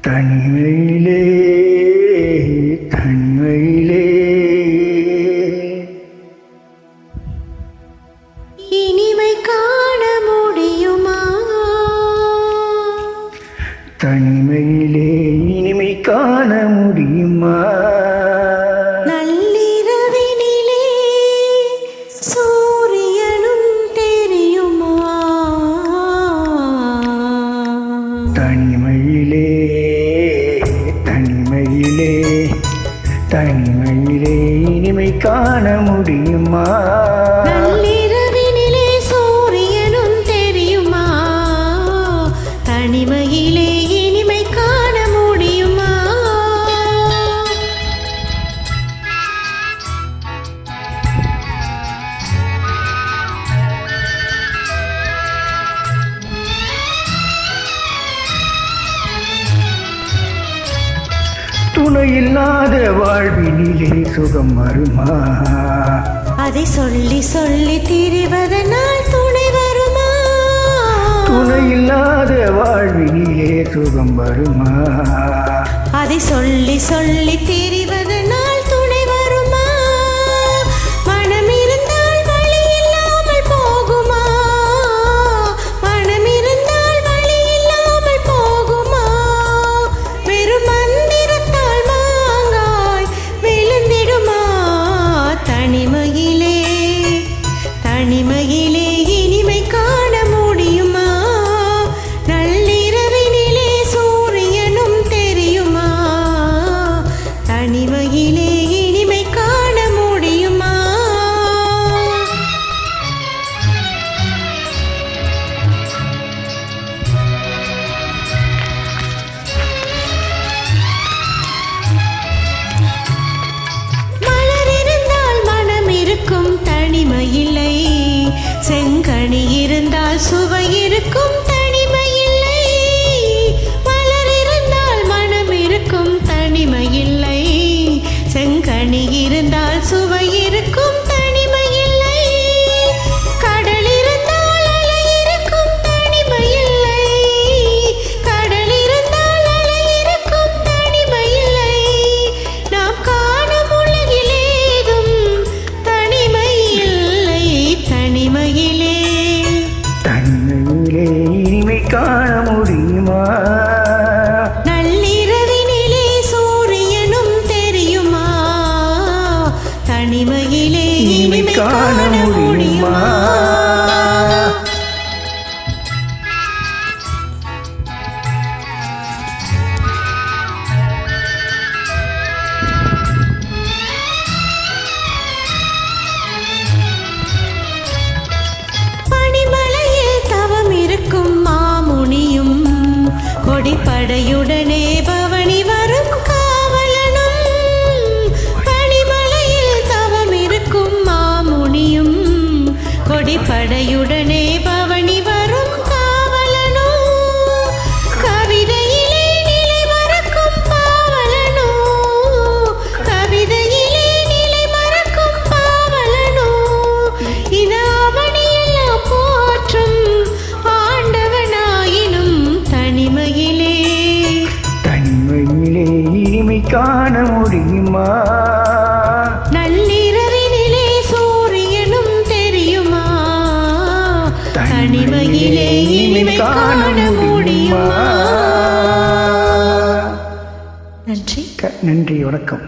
தனிமையிலே தனிமையிலே இனிமை காண முடியுமா? தனிமையிலே இனிமை காண முடியுமா? நள்ளிரவினிலே சூரியனும் தெரியுமா? தனிமையிலே தனிமையிலே தனிமையிலே இனிமை காண முடியுமா? நள்ளிரவினிலே சூரியனும் தெரியுமா? தனிமையிலே இனிமை காண முடியுமா? துணையில்லாத வாழ்வினிலே சுகம் வருமா? அதை சொல்லி சொல்லி திரிவதனால் துணை வருமா? துணையில்லாத வாழ்வினிலே சுகம் வருமா? அதை சொல்லி சொல்லி திரிவதனால் துணை வருமா? மனம் இருந்தால் வழி இல்லாமல் போகுமா? மனம் இருந்தால் வழி இல்லாமல் போகுமா? வெறும் மந்திரத்தால் மாங்காய் விழுந்திடுமா? தனிமையிலே தனிமையிலே இனிமை காண முடியுமா? நள்ளிரவினிலே சூரியனும் தெரியுமா? தனிமையிலே இனிமை காண முடியுமா? மலர் இருந்தால் மனம் இருக்கும், தனிமையில்லை. செங்கனி இருந்தால் சுவை இருக்கும், தனிமையில்லை. மலர் இருந்தால் மனம் இருக்கும், தனிமையில்லை. செங்கனி இருந்தால் சுவை இருக்கும், தனிமையில்லை. கடல் இருந்தால் அலை இருக்கும், தனிமையில்லை. கடல் இருந்தால் அலை இருக்கும், தனிமையில்லை. நாம் காணும் உலகிலேதும் தனிமை இல்லை. தனிமையிலே தனிமையிலே இனிமை காண முடியுமா? நள்ளிரவினிலே சூரியனும் தெரியுமா? தனிமையிலே இனிமை காண முடியுமா? பனிமலையில் தவம் இருக்கும் மாமுனியும், கொடிப்படையுடனே பவனி வரும் காவலனும். பனிமலையில் தவம் இருக்கும் மாமுனியும், கொடிப்படையுடனே பவனி வரும் காவலனும். கவிதையிலே நிலை மறக்கும் பாவலனோ, கவிதையிலே நிலை மறக்கும் பாவலனோ. இது அவனையெல்லாம் போற்றும் ஆண்டவனாயினும் தனிமையிலே தனிமையிலே இனிமை காண முடியுமா? நள்ளிரவினிலே சூரியனும் தெரியுமா? தனிமையிலே இனிமை காண முடியுமா? நன்றி. நன்றி, வணக்கம்.